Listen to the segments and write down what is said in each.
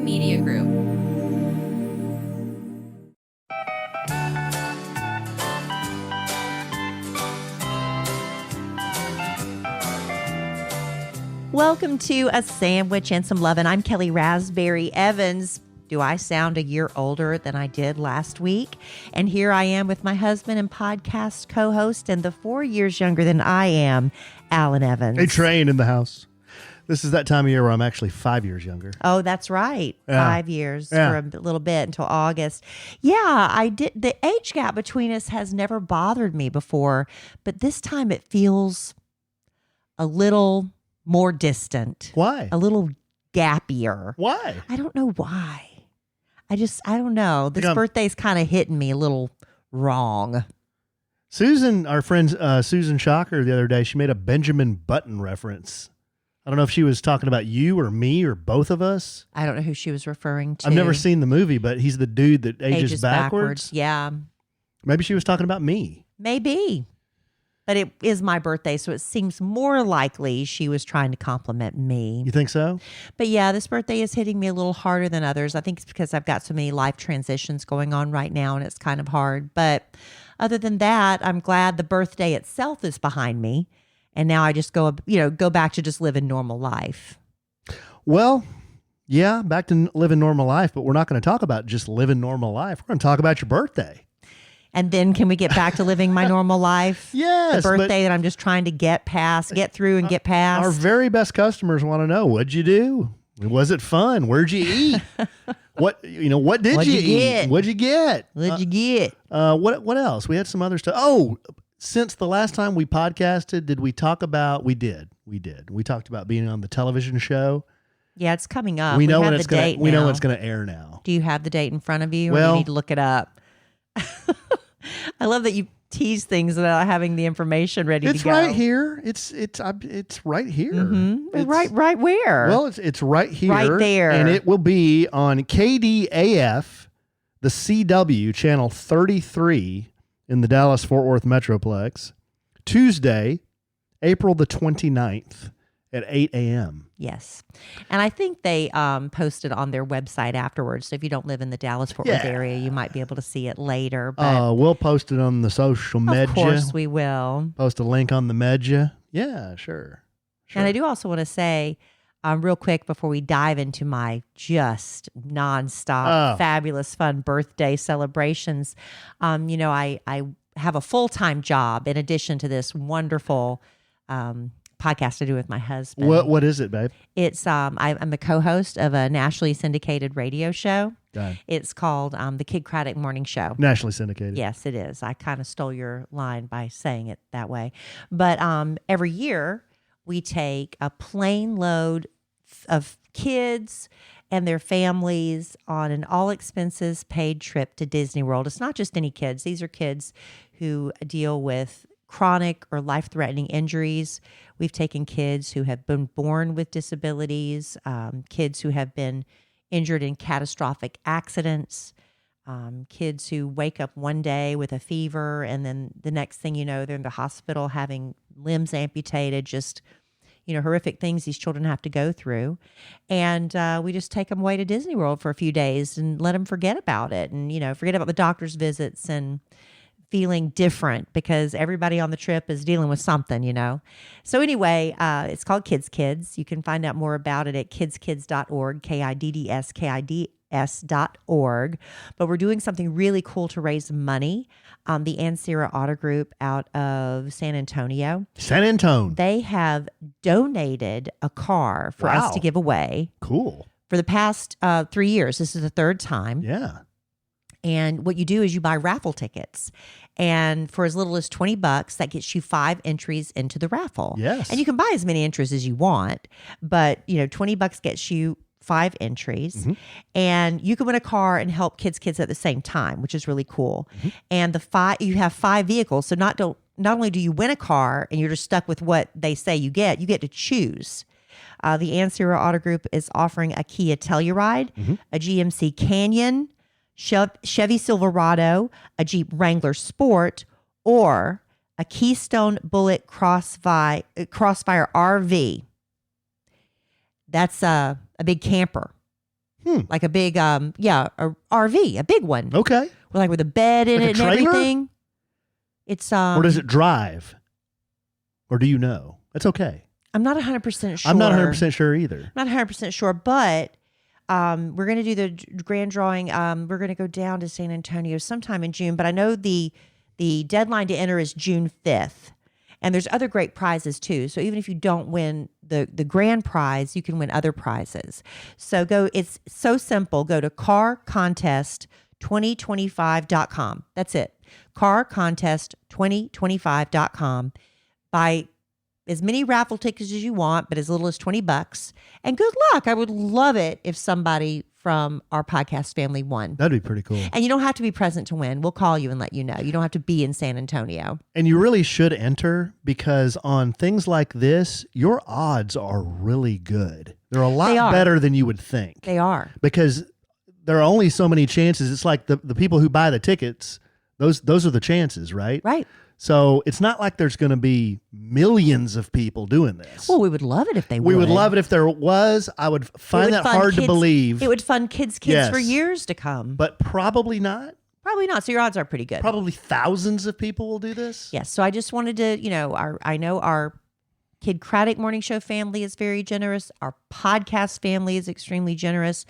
Media Group. Welcome to A Sandwich and Some Lovin'. I'm Kelly Raspberry Evans. Do I sound a year older than I did last week? And here I am with my husband and podcast co-host and the 4 years younger than I am, Alan Evans. A train in the house. This is that time of year where I'm actually 5 years younger. Oh, that's right. Yeah. 5 years for a little bit until August. Yeah, I did. The age gap between us has never bothered me before, but this time it feels a little more distant. Why? A little gappier. Why? I don't know why. I don't know. This Yeah. birthday's kind of hitting me a little wrong. Susan, our friend Susan Shocker, the other day, she made a Benjamin Button reference. I don't know if she was talking about you or me or both of us. I don't know who she was referring to. I've never seen the movie, but he's the dude that ages backwards. Yeah. Maybe she was talking about me. Maybe. But it is my birthday, so it seems more likely she was trying to compliment me. You think so? But yeah, this birthday is hitting me a little harder than others. I think it's because I've got so many life transitions going on right now, and it's kind of hard. But other than that, I'm glad the birthday itself is behind me. And now I just go back to just living normal life. Well, yeah, back to living normal life, but we're not going to talk about just living normal life. We're going to talk about your birthday. And then can we get back to living my normal life? Yes. The birthday that I'm just trying to get through and get past. Our very best customers want to know, what'd you do? Was it fun? Where'd you eat? What did you eat? What'd you get? What'd you get? What else? We had some other stuff. Oh, since the last time we podcasted, did we talk about, we did. We talked about being on the television show. Yeah, it's coming up. We know have when the it's going date to, we know now. when it's going to air now. Do you have the date in front of you, or Well, do you need to look it up? I love that you tease things without having the information ready to go. It's right here. It's right here. Mm-hmm. It's, Right where? Well, it's right here. Right there. And it will be on KDAF, the CW, channel 33 in the Dallas-Fort Worth Metroplex, Tuesday, April the 29th at 8 a.m. Yes. And I think they posted on their website afterwards. So if you don't live in the Dallas-Fort Worth area, you might be able to see it later. But We'll post it on the social media. of course we will. Post a link on the media. Yeah, sure. And I do also want to say, real quick before we dive into my just nonstop, fabulous, fun birthday celebrations, I have a full-time job in addition to this wonderful podcast I do with my husband. What is it, babe? It's I'm the co-host of a nationally syndicated radio show. Done. It's called the Kid Craddock Morning Show. Nationally syndicated. Yes, it is. I kind of stole your line by saying it that way. But every year we take a plane load of kids and their families on an all expenses paid trip to Disney World. It's not just any kids. These are kids who deal with chronic or life-threatening injuries. We've taken kids who have been born with disabilities, kids who have been injured in catastrophic accidents, kids who wake up one day with a fever and then the next thing you know, they're in the hospital having limbs amputated, just horrific things these children have to go through. And we just take them away to Disney World for a few days and let them forget about it and, forget about the doctor's visits and feeling different because everybody on the trip is dealing with something, So anyway, it's called Kids. You can find out more about it at kidskids.org, KIDDS.org. But we're doing something really cool to raise money. The Ann Sierra Auto Group out of San Antonio. San Antonio. They have donated a car for us to give away. Cool. For the past 3 years. This is the third time. Yeah. And what you do is you buy raffle tickets. And for as little as $20, that gets you 5 entries into the raffle. Yes. And you can buy as many entries as you want. But, $20 gets you 5 entries. Mm-hmm. And you can win a car and help kids at the same time, which is really cool. Mm-hmm. And you have 5 vehicles. So not only do you win a car and you're just stuck with what they say you get to choose. The Ann Sierra Auto Group is offering a Kia Telluride, a GMC Canyon, Chevy Silverado, a Jeep Wrangler Sport, or a Keystone Bullet Crossfire RV. That's a big camper. Like a big, a RV, a big one. Okay. With a bed in Like it a and trailer? everything. It's Or does it drive? Or do you know? That's okay. I'm not 100% sure. I'm not 100% sure either. Not 100% sure, but we're going to do the grand drawing. We're going to go down to San Antonio sometime in June, but I know the deadline to enter is June 5th. And there's other great prizes too. So even if you don't win the grand prize, you can win other prizes. So it's so simple. Go to carcontest2025.com. That's it. carcontest2025.com. Buy as many raffle tickets as you want, but as little as $20. And good luck. I would love it if somebody from our podcast family won. That'd be pretty cool. And you don't have to be present to win. We'll call you and let you know. You don't have to be in San Antonio. And you really should enter, because on things like this, your odds are really good. They're a lot better than you would think. They are. Because there are only so many chances. It's like the people who buy the tickets, those are the chances, right? Right. So it's not like there's going to be millions of people doing this. Well, we would love it if they would. We would love it if there was. I would find that hard to believe. It would fund kids for years to come. But probably not. Probably not. So your odds are pretty good. Probably thousands of people will do this. Yes. So I just wanted to, I know our Kid Craddock Morning Show family is very generous. Our podcast family is extremely generous.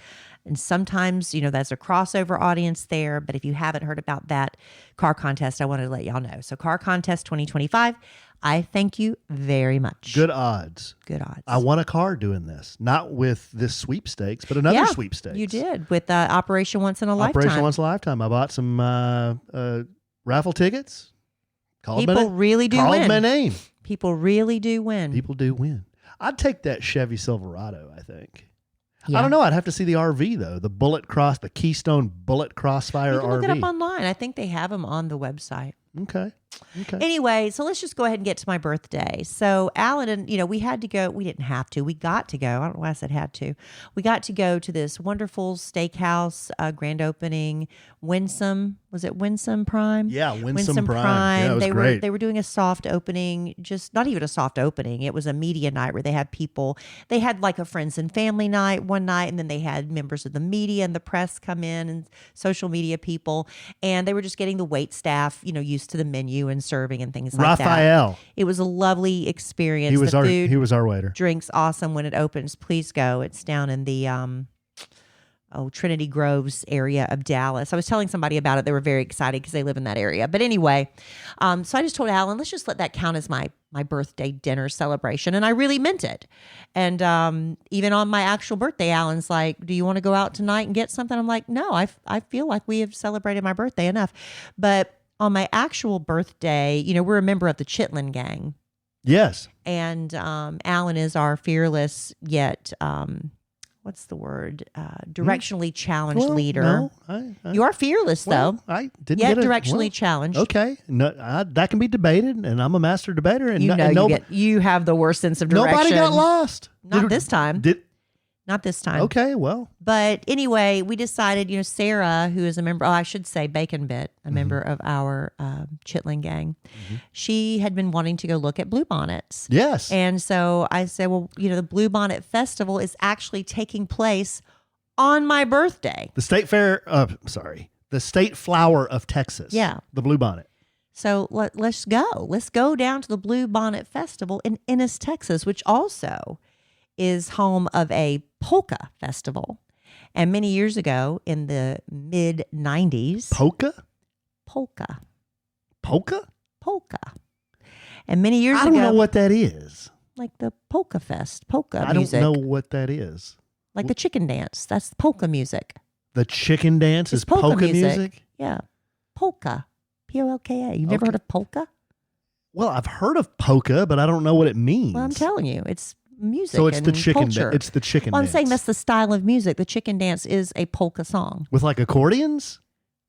And sometimes, that's a crossover audience there. But if you haven't heard about that car contest, I wanted to let y'all know. So Car Contest 2025, I thank you very much. Good odds. Good odds. I won a car doing this. Not with this sweepstakes, but another sweepstakes. You did with Operation Once in a Lifetime. Operation Once in a Lifetime. I bought some raffle tickets. People really do win. Called my name. People really do win. People do win. I'd take that Chevy Silverado, I think. Yeah. I don't know. I'd have to see the RV, though. The Keystone Bullet Crossfire RV. You can look it up online. I think they have them on the website. Okay. Anyway, so let's just go ahead and get to my birthday. So Alan and, we had to go. We didn't have to. We got to go. I don't know why I said had to. We got to go to this wonderful steakhouse grand opening. Winsome. Was it Winsome Prime? Yeah, Winsome Prime. Yeah, it was great. They were doing a soft opening, just not even a soft opening. It was a media night where they had people. They had like a friends and family night one night, and then they had members of the media and the press come in and social media people. And they were just getting the wait staff, used to the menu and serving and things like that. Raphael. It was a lovely experience. He was our waiter. Drinks awesome when it opens. Please go. It's down in the Trinity Groves area of Dallas. I was telling somebody about it. They were very excited because they live in that area. But anyway, so I just told Alan, let's just let that count as my birthday dinner celebration. And I really meant it. And even on my actual birthday, Alan's like, do you want to go out tonight and get something? I'm like, no, I feel like we have celebrated my birthday enough. But on my actual birthday, we're a member of the Chitlin Gang. Yes. And Alan is our fearless yet, what's the word? Directionally challenged leader. No, you are fearless, though. I didn't yet get directionally challenged. Okay. No, that can be debated, and I'm a master debater. And you have the worst sense of direction. Nobody got lost. Not this time. Not this time. Okay, well. But anyway, we decided, Sarah, who is a member, I should say Bacon Bit, a member of our Chitlin Gang, she had been wanting to go look at Bluebonnets. Yes. And so I said, well, the Bluebonnet Festival is actually taking place on my birthday. The the State Flower of Texas. Yeah. The Bluebonnet. So let's go. Let's go down to the Bluebonnet Festival in Ennis, Texas, which also is home of a polka festival. And many years ago in the mid 90s. Polka. And many years ago. I don't know what that is. Like the polka fest, polka music. I don't know what that is. Like the chicken dance. That's polka music. The chicken dance is polka music? Yeah. Polka. Polka. You've never heard of polka? Well, I've heard of polka, but I don't know what it means. Well, I'm telling you, it's music. So it's and the chicken. Culture. It's the chicken. Well, I'm dance. saying that's the style of music. The chicken dance is a polka song with like accordions.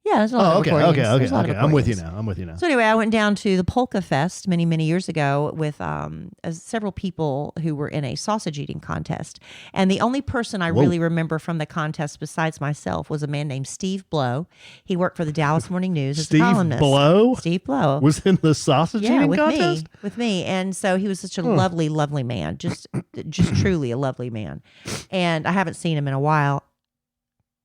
Yeah, there's a lot of accordions. Okay. I'm with you now. So anyway, I went down to the Polka Fest many, many years ago with several people who were in a sausage eating contest. And the only person I really remember from the contest besides myself was a man named Steve Blow. He worked for the Dallas Morning News as a columnist. Steve Blow was in the sausage eating contest? With me. And so he was such a lovely, lovely man. Just truly a lovely man. And I haven't seen him in a while.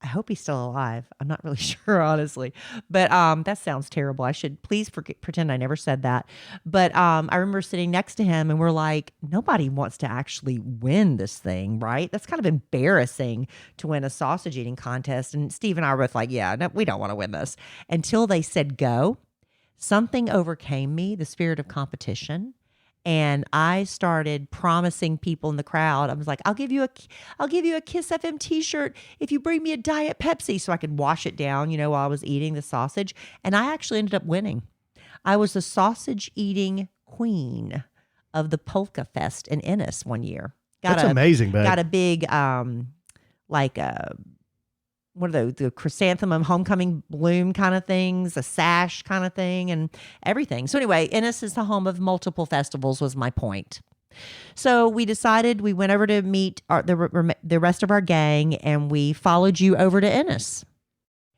I hope he's still alive. I'm not really sure, honestly. But that sounds terrible. I should please pretend I never said that. But I remember sitting next to him and we're like, nobody wants to actually win this thing, right? That's kind of embarrassing to win a sausage eating contest. And Steve and I were both like, yeah, no, we don't want to win this. Until they said go, something overcame me, the spirit of competition. And I started promising people in the crowd. I was like, I'll give you a Kiss FM t-shirt if you bring me a Diet Pepsi so I could wash it down, while I was eating the sausage. And I actually ended up winning. I was the sausage eating queen of the Polka Fest in Ennis one year. That's amazing, babe. Got a big, what are those, the chrysanthemum homecoming bloom kind of things, a sash kind of thing, and everything. So anyway, Ennis is the home of multiple festivals, was my point. So we decided, we went over to meet the rest of our gang, and we followed you over to Ennis.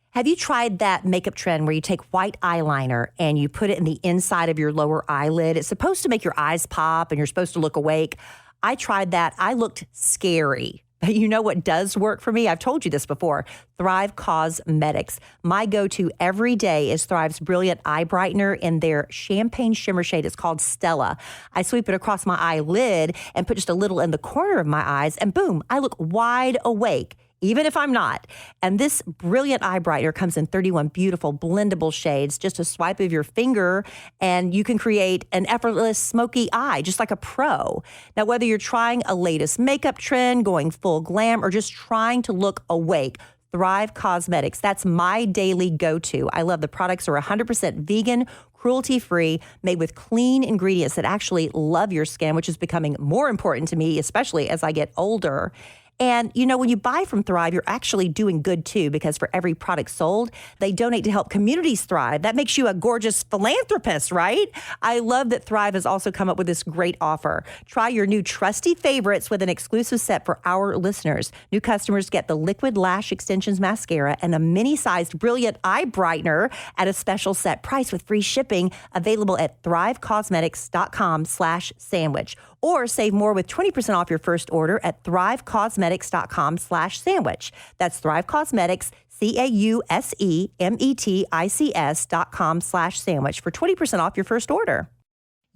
Have you tried that makeup trend where you take white eyeliner and you put it in the inside of your lower eyelid? It's supposed to make your eyes pop and you're supposed to look awake. I tried that. I looked scary. But you know what does work for me? I've told you this before. Thrive Cosmetics. My go-to every day is Thrive's Brilliant Eye Brightener in their champagne shimmer shade. It's called Stella. I sweep it across my eyelid and put just a little in the corner of my eyes, and boom, I look wide awake, even if I'm not. And this Brilliant Eye Brightener comes in 31 beautiful blendable shades, just a swipe of your finger, and you can create an effortless smoky eye, just like a pro. Now, whether you're trying a latest makeup trend, going full glam, or just trying to look awake, Thrive Cosmetics, that's my daily go-to. I love the products are 100% vegan, cruelty-free, made with clean ingredients that actually love your skin, which is becoming more important to me, especially as I get older. And, when you buy from Thrive, you're actually doing good, too, because for every product sold, they donate to help communities thrive. That makes you a gorgeous philanthropist, right? I love that Thrive has also come up with this great offer. Try your new trusty favorites with an exclusive set for our listeners. New customers get the Liquid Lash Extensions Mascara and a mini-sized Brilliant Eye Brightener at a special set price with free shipping, available at thrivecosmetics.com/sandwich. Or save more with 20% off your first order at thrivecosmetics.com/sandwich. That's Thrive Cosmetics, CAUSEMETICS.com/sandwich for 20% off your first order.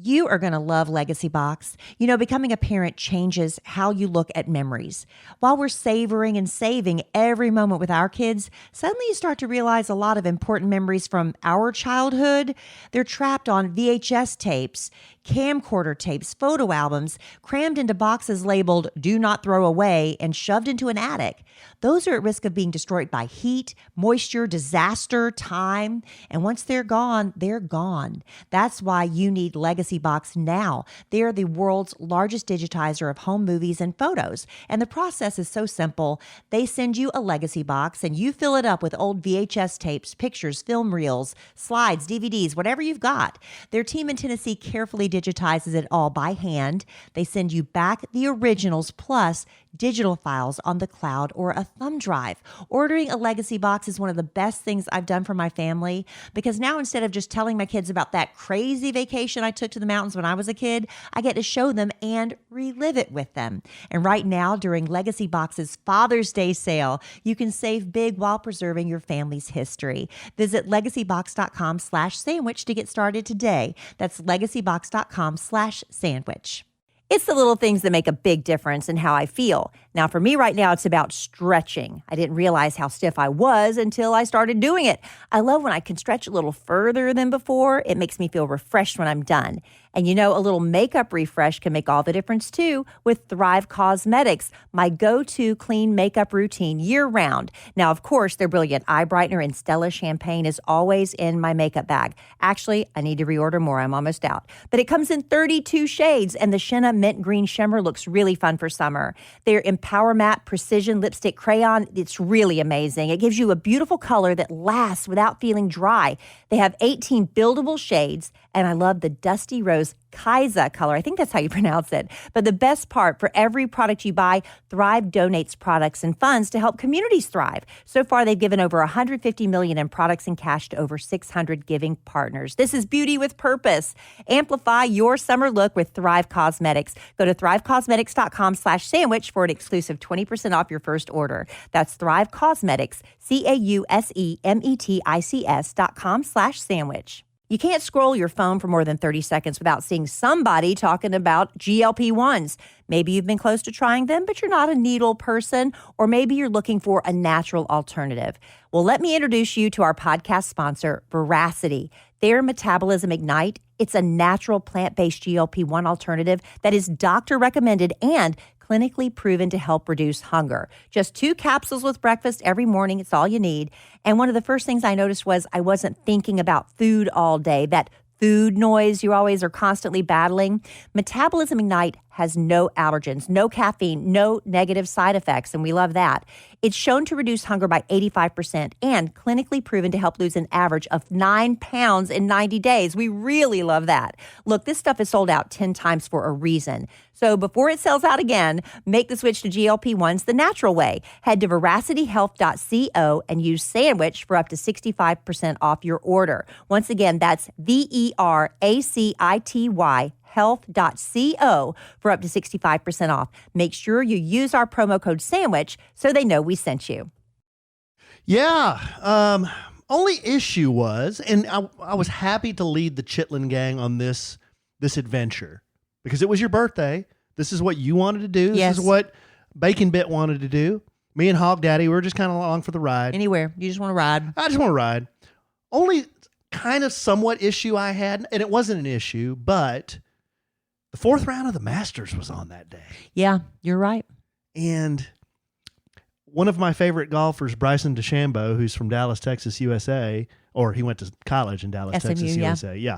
You are going to love Legacy Box. Becoming a parent changes how you look at memories. While we're savoring and saving every moment with our kids, suddenly you start to realize a lot of important memories from our childhood. They're trapped on VHS tapes, camcorder tapes, photo albums, crammed into boxes labeled "Do Not Throw Away" and shoved into an attic. Those are at risk of being destroyed by heat, moisture, disaster, time. And once they're gone, they're gone. That's why you need Legacy Box now. They are the world's largest digitizer of home movies and photos. And the process is so simple. They send you a Legacy Box and you fill it up with old VHS tapes, pictures, film reels, slides, DVDs, whatever you've got. Their team in Tennessee carefully digitizes it all by hand. They send you back the originals plus digital files on the cloud or a thumb drive. Ordering a Legacy Box is one of the best things I've done for my family, because now instead of just telling my kids about that crazy vacation I took to the mountains when I was a kid, I get to show them and relive it with them. And right now, during Legacy Box's Father's Day sale, you can save big while preserving your family's history. Visit legacybox.com/sandwich to get started today. That's legacybox.com/sandwich. It's the little things that make a big difference in how I feel. Now, for me right now, it's about stretching. I didn't realize how stiff I was until I started doing it. I love when I can stretch a little further than before. It makes me feel refreshed when I'm done. And a little makeup refresh can make all the difference too with Thrive Cosmetics, my go-to clean makeup routine year-round. Now, of course, their Brilliant Eye Brightener and Stella Champagne is always in my makeup bag. Actually, I need to reorder more. I'm almost out. But it comes in 32 shades, and the Sienna Mint Green Shimmer looks really fun for summer. Their Empower Matte Precision Lipstick Crayon, it's really amazing. It gives you a beautiful color that lasts without feeling dry. They have 18 buildable shades, and I love the Dusty Rose rainbow's Kaiser color. I think that's how you pronounce it. But the best part, for every product you buy, Thrive donates products and funds to help communities thrive. So far, they've given over $150 million in products and cash to over 600 giving partners. This is beauty with purpose. Amplify your summer look with Thrive Cosmetics. Go to thrivecosmetics.com/sandwich for an exclusive 20% off your first order. That's Thrive Cosmetics, CAUSEMETICS.com/sandwich. You can't scroll your phone for more than 30 seconds without seeing somebody talking about GLP-1s. Maybe you've been close to trying them, but you're not a needle person, or maybe you're looking for a natural alternative. Well, let me introduce you to our podcast sponsor, Veracity. Their Metabolism Ignite, it's a natural plant-based GLP-1 alternative that is doctor recommended and clinically proven to help reduce hunger. Just 2 capsules with breakfast every morning. It's all you need. And one of the first things I noticed was I wasn't thinking about food all day. That food noise you always are constantly battling. Metabolism Ignite has no allergens, no caffeine, no negative side effects, and we love that. It's shown to reduce hunger by 85% and clinically proven to help lose an average of 9 pounds in 90 days. We really love that. Look, this stuff is sold out 10 times for a reason. So before it sells out again, make the switch to GLP-1s the natural way. Head to veracityhealth.co and use sandwich for up to 65% off your order. Once again, that's VERACITY health.co for up to 65% off. Make sure you use our promo code sandwich so they know we sent you. Yeah. Only issue was, and I was happy to lead the Chitlin Gang on this adventure because it was your birthday. This is what you wanted to do. Yes. This is what Bacon Bit wanted to do. Me and Hog Daddy, we were just kind of along for the ride. Anywhere. You just want to ride. I just want to ride. Only kind of somewhat issue I had, and it wasn't an issue, but the 4th round of the Masters was on that day. Yeah, you're right. And one of my favorite golfers, Bryson DeChambeau, who's from Dallas, Texas, USA, or he went to college in Dallas, SMU, Texas, yeah. USA. Yeah.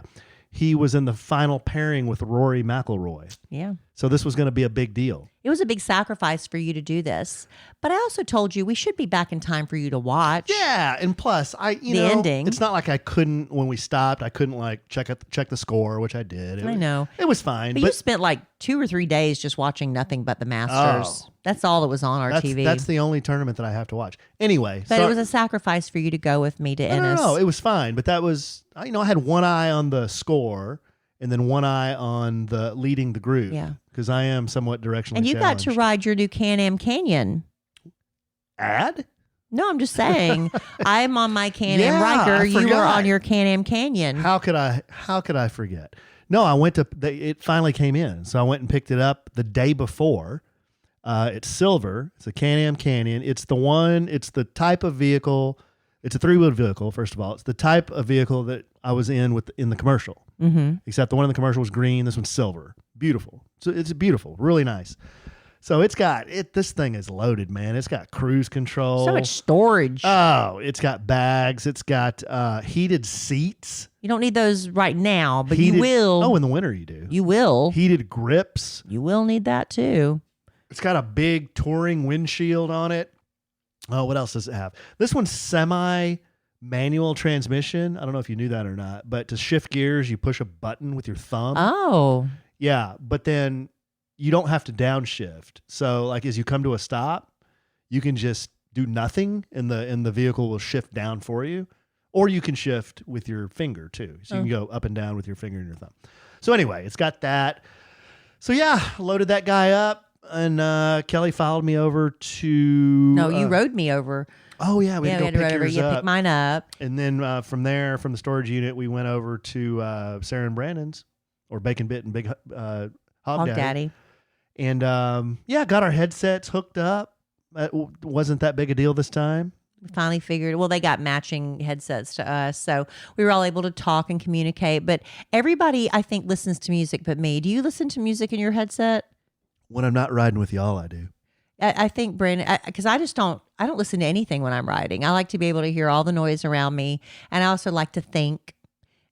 He was in the final pairing with Rory McIlroy. Yeah. So this was going to be a big deal. It was a big sacrifice for you to do this. But I also told you we should be back in time for you to watch. Yeah, and plus, the ending. It's not like I couldn't, when we stopped, I couldn't like check the score, which I did. I know. It was fine. But you spent like 2 or 3 days just watching nothing but the Masters. Oh. That's all that was on our TV. That's the only tournament that I have to watch. Anyway. But it was a sacrifice for you to go with me to Ennis. No, it was fine. But that was, I had one eye on the score and then one eye on the leading the group. Yeah. Because I am somewhat directionally And you got to ride your new Can-Am Canyon. Ad? No, I'm just saying. I'm on my Can-Am Riker. You were on your Can-Am Canyon. How could I forget? No, I went to, it finally came in. So I went and picked it up the day before. It's silver. It's a Can-Am Canyon. It's the type of vehicle. It's a 3-wheeled vehicle, first of all. It's the type of vehicle that I was in the commercial. Mm-hmm. Except the one in the commercial was green. This one's silver. Beautiful. So it's beautiful. Really nice. So this thing is loaded, man. It's got cruise control. So much storage. Oh, it's got bags. It's got heated seats. You don't need those right now, but you will. Oh, in the winter you do. You will. Heated grips. You will need that too. It's got a big touring windshield on it. Oh, what else does it have? This one's semi-manual transmission. I don't know if you knew that or not, but to shift gears, you push a button with your thumb. Oh. Yeah, but then you don't have to downshift. So like as you come to a stop, you can just do nothing and the vehicle will shift down for you. Or you can shift with your finger too. So you can go up and down with your finger and your thumb. So anyway, it's got that. So yeah, loaded that guy up and Kelly followed me over to... No, you rode me over. Oh yeah, we had to go pick yours up. Pick mine up. And then from there, from the storage unit, we went over to Sarah and Brandon's, or Bacon Bit and Big Hog Daddy. And got our headsets hooked up. It wasn't that big a deal this time. We finally figured, they got matching headsets to us. So we were all able to talk and communicate. But everybody, I think, listens to music but me. Do you listen to music in your headset? When I'm not riding with y'all, I do. I think, Brandon, because I don't listen to anything when I'm riding. I like to be able to hear all the noise around me. And I also like to think.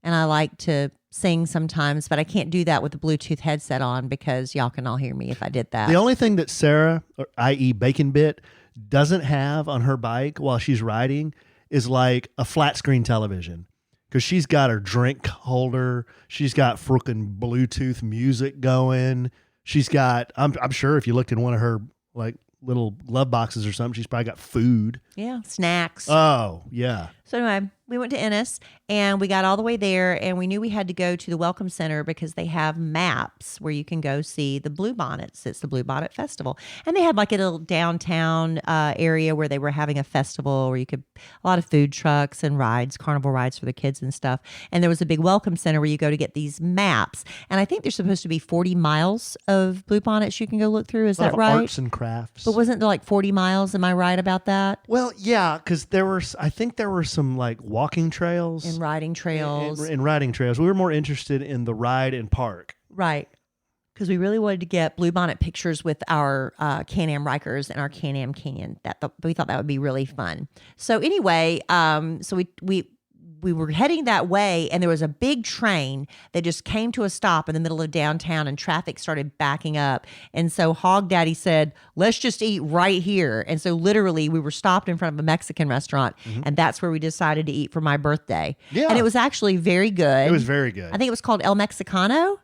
And I like to sing sometimes, but I can't do that with the Bluetooth headset on because y'all can all hear me if I did that. The only thing that Sarah, or i.e. Bacon Bit, doesn't have on her bike while she's riding is like a flat screen television. because she's got her drink holder. She's got freaking Bluetooth music going. She's got, I'm sure if you looked in one of her like little glove boxes or something, she's probably got food. Yeah, snacks. Oh, yeah. So anyway, we went to Ennis and we got all the way there and we knew we had to go to the Welcome Center because they have maps where you can go see the Bluebonnets. It's the Bluebonnet Festival. And they had like a little downtown area where they were having a festival where you could, a lot of food trucks and rides, carnival rides for the kids and stuff. And there was a big Welcome Center where you go to get these maps. And I think there's supposed to be 40 miles of Bluebonnets you can go look through. Is that right? Arts and crafts. But wasn't there like 40 miles? Am I right about that? Well, yeah, because I think there were some like walking trails And riding trails. and riding trails. We were more interested in the ride and park. Right. Because we really wanted to get Bluebonnet pictures with our Can-Am Rikers and our Can-Am Canyon. We thought that would be really fun. So anyway, so we were heading that way and there was a big train that just came to a stop in the middle of downtown and traffic started backing up. And so Hog Daddy said, let's just eat right here. And so literally we were stopped in front of a Mexican restaurant and that's where we decided to eat for my birthday. Yeah. And it was actually very good. It was very good. I think it was called El Mexicano.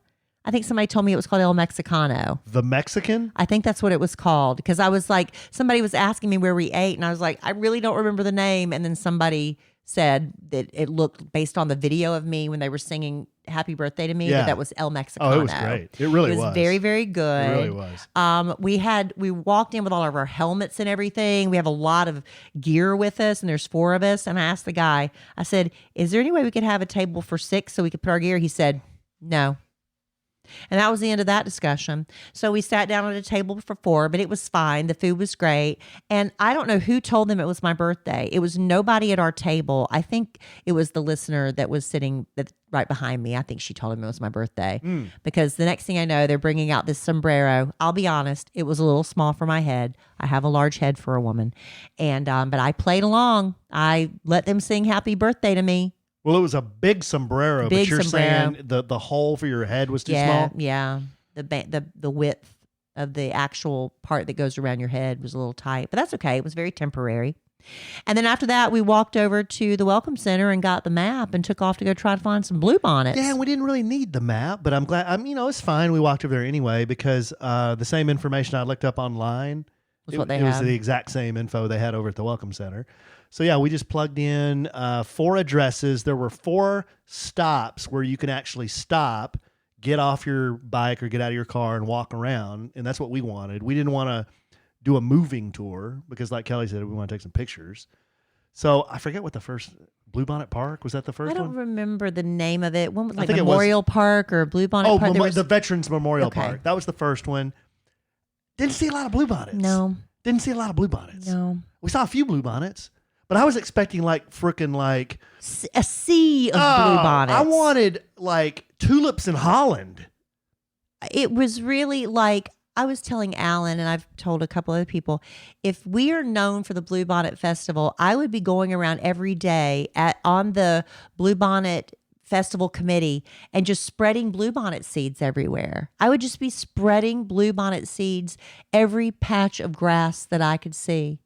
I think somebody told me it was called El Mexicano. The Mexican? I think that's what it was called because I was like, somebody was asking me where we ate and I was like, I really don't remember the name. And then somebody said that it looked based on the video of me when they were singing Happy Birthday to me, that was El Mexicano. Oh, it was great. It really was. It was very, very good. It really was. We walked in with all of our helmets and everything. We have a lot of gear with us and there's 4 of us. And I asked the guy, I said, is there any way we could have a table for 6 so we could put our gear? He said, no. And that was the end of that discussion. So we sat down at a table for 4, but it was fine. The food was great. And I don't know who told them it was my birthday. It was nobody at our table. I think it was the listener that was sitting right behind me. I think she told him it was my birthday. Because the next thing I know, they're bringing out this sombrero. I'll be honest, it was a little small for my head. I have a large head for a woman. And but I played along. I let them sing Happy Birthday to me. Well, it was a big sombrero, Big but you're sombrero. saying the hole for your head was too small? Yeah. The width of the actual part that goes around your head was a little tight, but that's okay. It was very temporary. And then after that, we walked over to the Welcome Center and got the map and took off to go try to find some Bluebonnets. Yeah, we didn't really need the map, but I'm glad. It's fine. We walked over there anyway because the same information I looked up online what they it was have. the exact same info they had over at the Welcome Center. So yeah, we just plugged in 4 addresses. There were 4 stops where you can actually stop, get off your bike or get out of your car and walk around. And that's what we wanted. We didn't want to do a moving tour because like Kelly said, we want to take some pictures. So I forget what the first Bluebonnet Park, was that the first I don't one? remember the name of it. One was like think it was- Memorial Park or Bluebonnet Park. There was- the Veterans Memorial Okay. Park. That was the first one. Didn't see a lot of Bluebonnets. No. Didn't see a lot of Bluebonnets. No. We saw a few Bluebonnets, but I was expecting like freaking like A sea of Bluebonnets. I wanted like tulips in Holland. It was really like, I was telling Alan, and I've told a couple other people, if we are known for the Bluebonnet Festival, I would be going around every day on the Bluebonnet Festival committee and just spreading bluebonnet seeds everywhere. I would just be spreading bluebonnet seeds every patch of grass that I could see,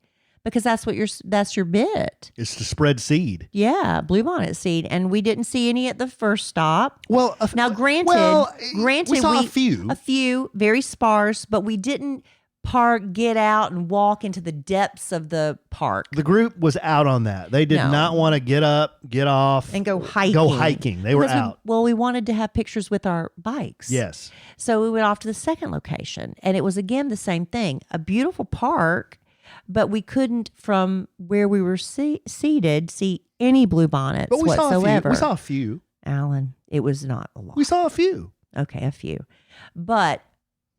because that's your bit. It's to spread seed. Yeah, bluebonnet seed, and we didn't see any at the first stop. Well, Now, granted, we saw a few, very sparse, but we didn't get out and walk into the depths of the park. The group was out on that. They did not want to get up, get off, And go hiking. They were Because out. we wanted to have pictures with our bikes. Yes. So we went off to the second location, and it was again the same thing. A beautiful park, but we couldn't, from where we were seated, see any bluebonnets But we whatsoever. saw a few. Alan, it was not a lot. We saw a few. Okay, a few. But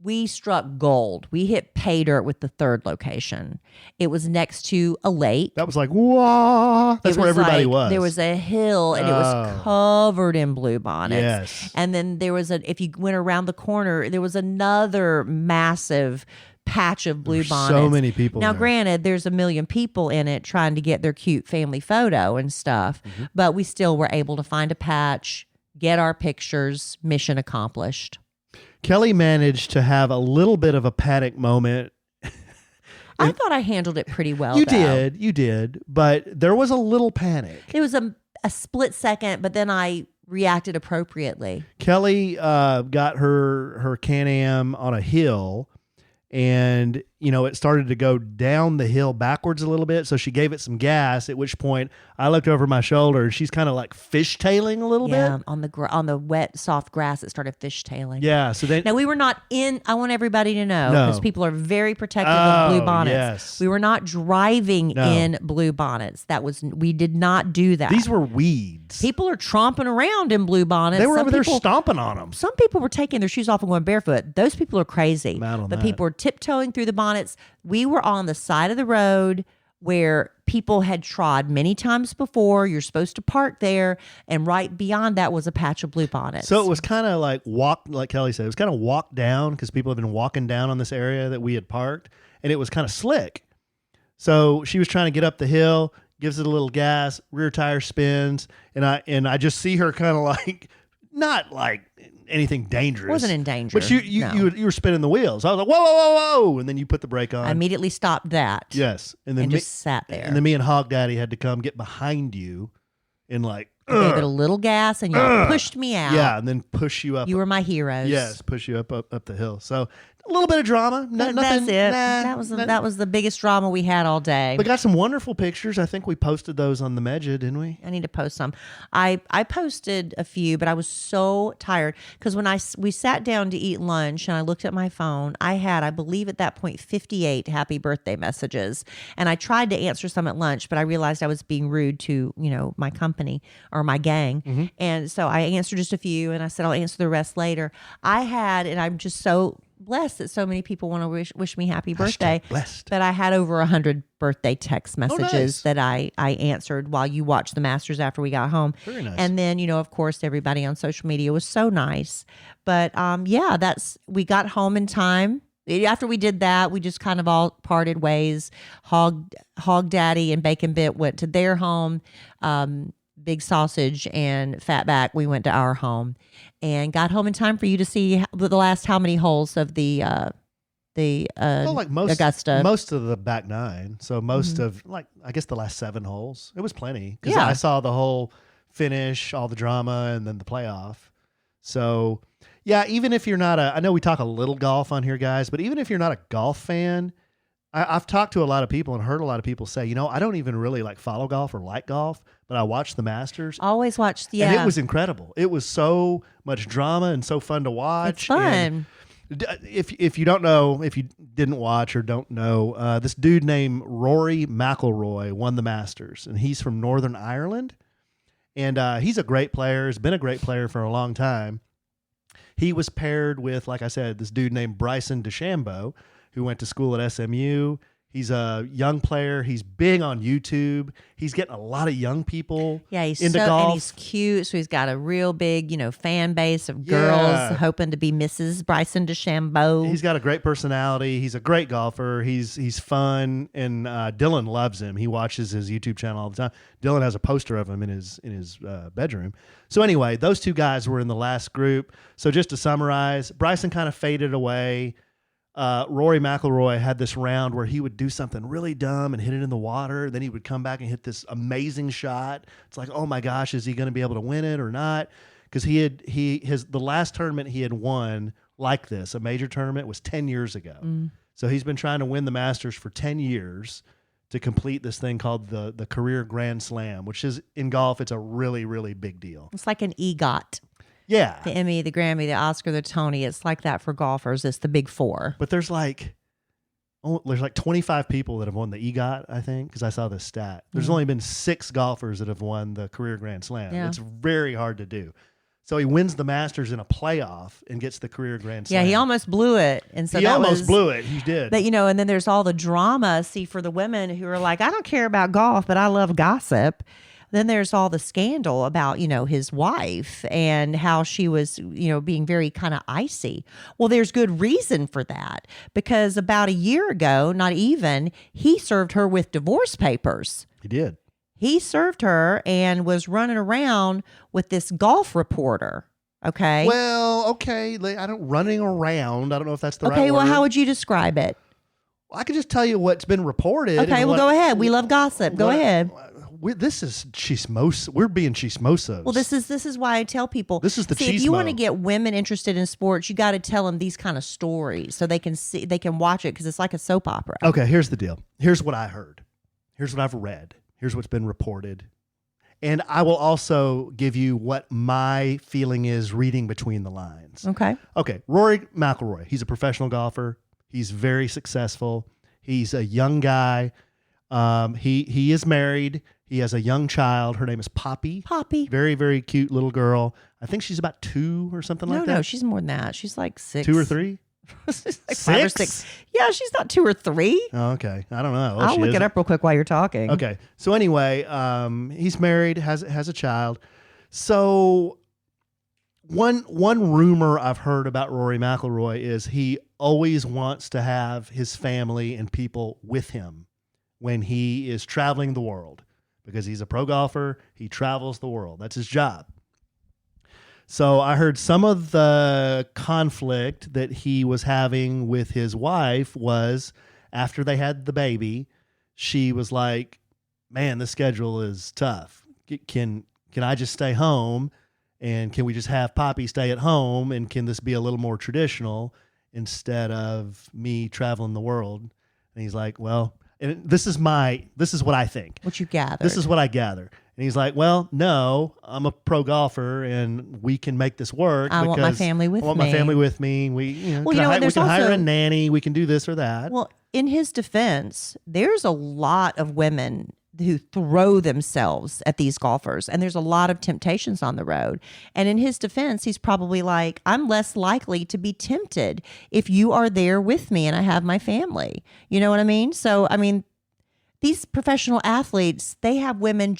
we struck gold. We hit pay dirt with the third location. It was next to a lake. That was like, whoa. That's where everybody was. There was a hill and it was covered in bluebonnets. Yes. And then there was if you went around the corner, there was another massive patch of bluebonnets. So many people Now, there. granted, there's a million people in it trying to get their cute family photo and stuff, but we still were able to find a patch, get our pictures, mission accomplished. Kelly managed to have a little bit of a panic moment. I thought I handled it pretty well. You did, but there was a little panic. It was a split second, but then I reacted appropriately. Kelly got her Can-Am on a hill, and it started to go down the hill backwards a little bit. So she gave it some gas, at which point I looked over my shoulder and she's kind of like fishtailing a little bit. On the wet, soft grass, it started fishtailing. Yeah. So then, now we were not in, I want everybody to know, No. because people are very protective of Bluebonnets. Yes. We were not driving No. in Bluebonnets. We did not do that. these were weeds. People are tromping around in Bluebonnets. They were Some over there people- stomping on them. Some people were taking their shoes off and going barefoot. Those people are crazy. I'm out on But that. people were tiptoeing through the bonnets. We were on the side of the road where people had trod many times before. You're supposed to park there, and right beyond that was a patch of Bluebonnets. So it was kind of like like Kelly said, it was kind of walked down because people have been walking down on this area that we had parked, and it was kind of slick. So she was trying to get up the hill, gives it a little gas, rear tire spins, and I just see her kind of like, not like anything dangerous. Wasn't in danger. But you No. you were spinning the wheels. I was like, whoa, whoa, whoa, whoa, and then you put the brake on. I immediately stopped that. Yes, and then And just sat there. And then me and Hog Daddy had to come get behind you, and like, I gave it a little gas, and you pushed me out. yeah, and then push you up. You were my heroes. Yes, push you up the hill. So a little bit of drama. That's Nothing. it. Nah, That was the biggest drama we had all day. We got some wonderful pictures. I think we posted those on the Medja, didn't we? I need to post some. I posted a few, but I was so tired because when we sat down to eat lunch and I looked at my phone, I had, I believe at that point, 58 happy birthday messages. And I tried to answer some at lunch, but I realized I was being rude to, my company or my gang. Mm-hmm. And so I answered just a few and I said, I'll answer the rest later. And I'm just so blessed that so many people want to wish me happy birthday. Blessed. But I had over 100 birthday text messages nice. that I answered while you watched the Masters after we got home. Very nice. And then, of course, everybody on social media was so nice. But we got home in time. After we did that, we just kind of all parted ways. Hog Daddy and Bacon Bit went to their home. Big Sausage and Fatback, we went to our home and got home in time for you to see the last how many holes of the like Augusta. Most of the back nine. So most Mm-hmm. of, like, I guess the last 7 holes. It was plenty because Yeah. I saw the whole finish, all the drama, and then the playoff. So yeah, even if you're not I know we talk a little golf on here, guys, but even if you're not a golf fan, I've talked to a lot of people and heard a lot of people say, I don't even really like follow golf or like golf, but I watch the Masters. Always watched, yeah. And it was incredible. It was so much drama and so fun to watch. It's fun. And if you don't know, if you didn't watch or don't know, this dude named Rory McIlroy won the Masters, and he's from Northern Ireland. And he's a great player. Has been a great player for a long time. He was paired with, like I said, this dude named Bryson DeChambeau, who went to school at SMU. He's a young player. He's big on YouTube. He's getting a lot of young people into golf. And he's cute. So he's got a real big, fan base of girls hoping to be Mrs. Bryson DeChambeau. He's got a great personality. He's a great golfer. He's fun, and Dylan loves him. He watches his YouTube channel all the time. Dylan has a poster of him in his bedroom. So anyway, those two guys were in the last group. So just to summarize, Bryson kind of faded away. Rory McIlroy had this round where he would do something really dumb and hit it in the water. Then he would come back and hit this amazing shot. It's like, oh my gosh, is he going to be able to win it or not? Because the last tournament he had won like this, a major tournament, was 10 years ago. So he's been trying to win the Masters for 10 years to complete this thing called the Career Grand Slam, which is, in golf, it's a really, really big deal. It's like an EGOT. Yeah. The Emmy, the Grammy, the Oscar, the Tony. It's like that for golfers. It's the big four. But there's like 25 people that have won the EGOT, I think, because I saw this stat. There's only been 6 golfers that have won the Career Grand Slam. Yeah. It's very hard to do. So he wins the Masters in a playoff and gets the Career Grand Slam. Yeah, he almost blew it. And so he almost blew it. He did. But, and then there's all the drama. See, for the women who are like, I don't care about golf, but I love gossip. Then there's all the scandal about, his wife and how she was, being very kind of icy. Well, there's good reason for that because about a year ago, not even, he served her with divorce papers. He did. He served her and was running around with this golf reporter. Okay. Well, okay. Running around. I don't know if that's the right word. Okay. Well, how would you describe it? I could just tell you what's been reported. Okay. Well, go ahead. We love gossip. Go ahead. this is chismosa. We're being chismosos. Well, this is why I tell people. This is the see, if you want to chismo. get women interested in sports, you got to tell them these kind of stories so they can watch it because it's like a soap opera. Okay, here's the deal. Here's what I heard. Here's what I've read. Here's what's been reported. And I will also give you what my feeling is reading between the lines. Okay. Okay, Rory McIlroy. He's a professional golfer. He's very successful. He's a young guy. He is married. He has a young child. Her name is Poppy. Poppy. Very, very cute little girl. I think she's about 2 or something like that. No, she's more than that. She's like 6. 2 or 3? She's like 5 or 6. Yeah, she's not 2 or 3. Oh, okay. I don't know. I'll look it up real quick while you're talking. Okay. So anyway, he's married, has a child. So one rumor I've heard about Rory McIlroy is he always wants to have his family and people with him when he is traveling the world because he's a pro golfer. He travels the world. That's his job. So I heard some of the conflict that he was having with his wife was after they had the baby, she was like, man, the schedule is tough. Can I just stay home and can we just have Poppy stay at home and can this be a little more traditional instead of me traveling the world? And he's like, well, and this is what I think. What you gather. This is what I gather. And he's like, well, no, I'm a pro golfer and we can make this work. I want my family with me. I want my family with me. We Well, you know what, we can hire also- a nanny. We can do this or that. Well, in his defense, there's a lot of women who throw themselves at these golfers, and there's a lot of temptations on the road. And in his defense, he's probably like, I'm less likely to be tempted if you are there with me and I have my family. You know what I mean? So, I mean, these professional athletes, they have women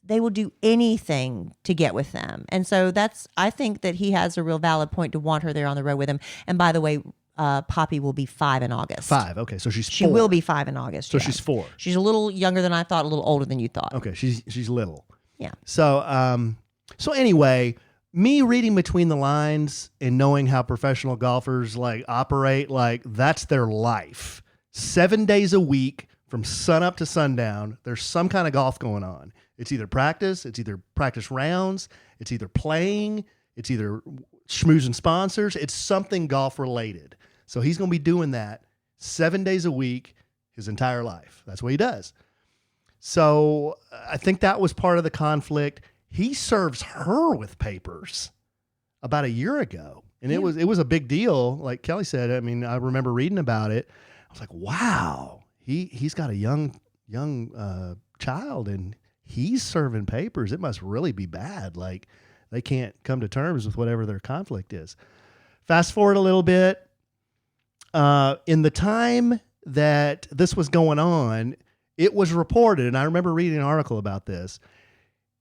they will do anything to get with them. And so I think that he has a real valid point to want her there on the road with him. And by the way, Poppy will be 5 in August. 5. Okay. So she's 4. She will be 5 in August. So yes. she's 4. She's a little younger than I thought, a little older than you thought. Okay. She's little. Yeah. So, so anyway, me reading between the lines and knowing how professional golfers like operate, like that's their life. 7 days a week from sun up to sundown, there's some kind of golf going on. It's either practice, it's either practice rounds, it's either playing, it's either schmoozing sponsors, it's something golf related. So he's going to be doing that 7 days a week his entire life. That's what he does. So I think that was part of the conflict. He serves her with papers about a year ago. And it was a big deal. Like Kelly said, I mean, I remember reading about it. I was like, wow, he's got a young child and he's serving papers. It must really be bad. Like they can't come to terms with whatever their conflict is. Fast forward a little bit. In the time that this was going on, it was reported, and I remember reading an article about this.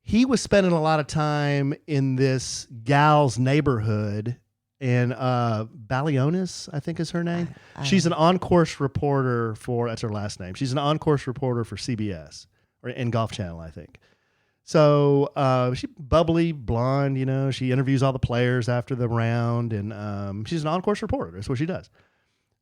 He was spending a lot of time in this gal's neighborhood in Bluebonnets, I think is her name. She's an on-course reporter that's her last name. She's an on-course reporter for CBS or in Golf Channel, I think. So she bubbly, blonde, she interviews all the players after the round, and she's an on-course reporter. That's what she does.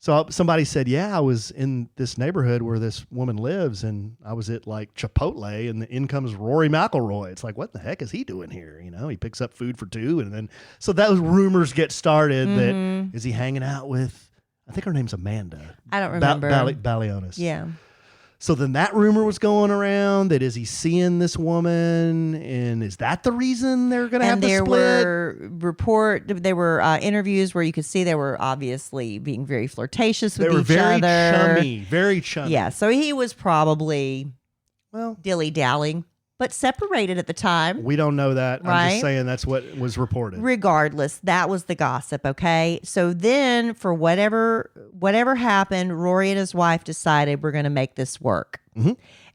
So somebody said, yeah, I was in this neighborhood where this woman lives, and I was at like Chipotle, and in comes Rory McIlroy. It's like, what the heck is he doing here? He picks up food for 2, and then so those rumors get started that is he hanging out with? I think her name's Amanda. I don't remember. Bluebonnets. Yeah. So then that rumor was going around that is he seeing this woman, and is that the reason they're going to have to split? There were interviews where you could see they were obviously being very flirtatious with They were each very other. very chummy. Yeah, so he was probably Well, dilly-dallying, but separated at the time. we don't know that. I'm Right? just saying that's what was reported. Regardless, that was the gossip, okay? So then for whatever happened, Rory and his wife decided we're going to make this work. Mm-hmm.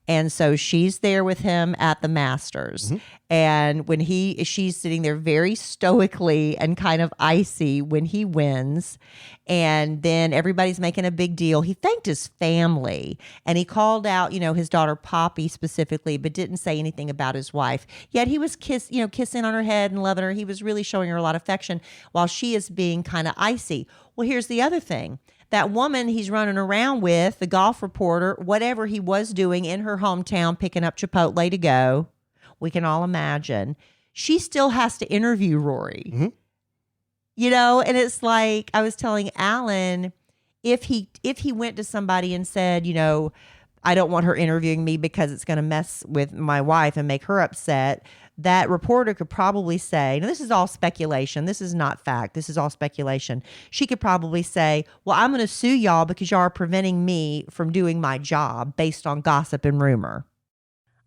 And so she's there with him at the Masters. Mm-hmm. And when she's sitting there very stoically and kind of icy when he wins. And then everybody's making a big deal. He thanked his family and he called out, his daughter Poppy specifically, but didn't say anything about his wife. Yet he was kissing on her head and loving her. He was really showing her a lot of affection while she is being kind of icy. Well, here's the other thing. That woman he's running around with, the golf reporter, whatever he was doing in her hometown, picking up Chipotle to go, we can all imagine, she still has to interview Rory. Mm-hmm. You know, and it's like I was telling Alan, if he went to somebody and said, you know, I don't want her interviewing me because it's going to mess with my wife and make her upset, that reporter could probably say, now this is all speculation. This is not fact. This is all speculation. She could probably say, well, I'm going to sue y'all because y'all are preventing me from doing my job based on gossip and rumor.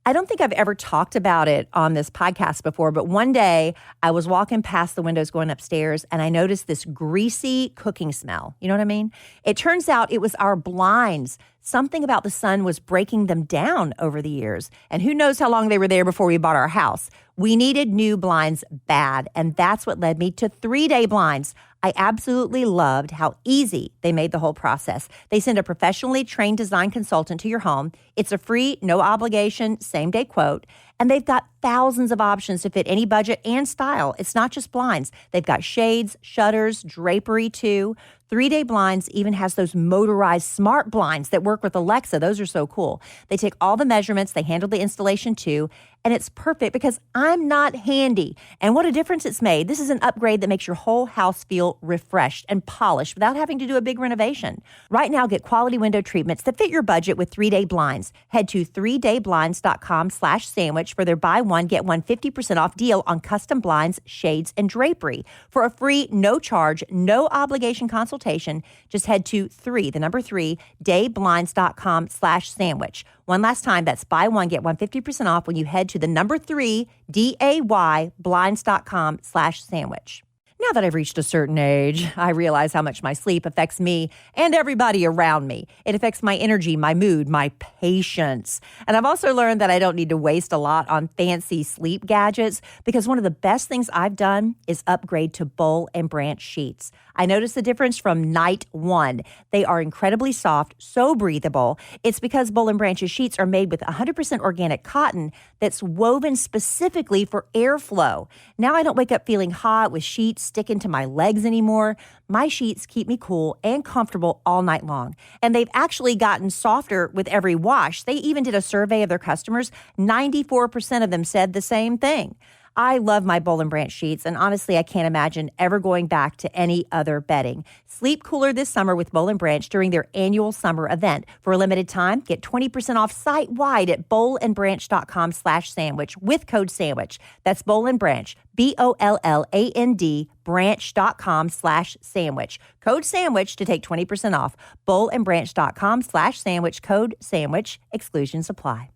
I don't think I've ever talked about it on this podcast before, but one day I was walking past the windows going upstairs and I noticed this greasy cooking smell. You know what I mean? It turns out it was our blinds. Something about the sun was breaking them down over the years. And who knows how long they were there before we bought our house. We needed new blinds bad, and that's what led me to 3-Day Blinds. I absolutely loved how easy they made the whole process. They send a professionally trained design consultant to your home. It's a free, no obligation, same-day quote. And they've got thousands of options to fit any budget and style. It's not just blinds. They've got shades, shutters, drapery too. 3-Day Blinds even has those motorized smart blinds that work with Alexa. Those are so cool. They take all the measurements. They handle the installation too. And it's perfect because I'm not handy. And what a difference it's made. This is an upgrade that makes your whole house feel refreshed and polished without having to do a big renovation. Right now, get quality window treatments that fit your budget with 3-Day Blinds. Head to 3dayblinds.com/sandwich for their buy one, get one 50% off deal on custom blinds, shades, and drapery. For a free, no charge, no obligation consultation, just head to dayblinds.com/sandwich. One last time, that's buy one, get one 50% off when you head to the 3dayblinds.com/sandwich. Now that I've reached a certain age, I realize how much my sleep affects me and everybody around me. It affects my energy, my mood, my patience. And I've also learned that I don't need to waste a lot on fancy sleep gadgets because one of the best things I've done is upgrade to Boll and Branch sheets. I noticed the difference from night one. They are incredibly soft, so breathable. It's because Boll and Branch's sheets are made with 100% organic cotton that's woven specifically for airflow. Now I don't wake up feeling hot with sheets sticking to my legs anymore. My sheets keep me cool and comfortable all night long. And they've actually gotten softer with every wash. They even did a survey of their customers. 94% of them said the same thing. I love my Boll and Branch sheets, and honestly, I can't imagine ever going back to any other bedding. Sleep cooler this summer with Boll and Branch during their annual summer event. For a limited time, get 20% off site-wide at bollandbranch.com/sandwich with code SANDWICH. That's Boll and Branch, BOLLAND, branch.com/sandwich. Code SANDWICH to take 20% off. bollandbranch.com/sandwich, code SANDWICH. Exclusions apply.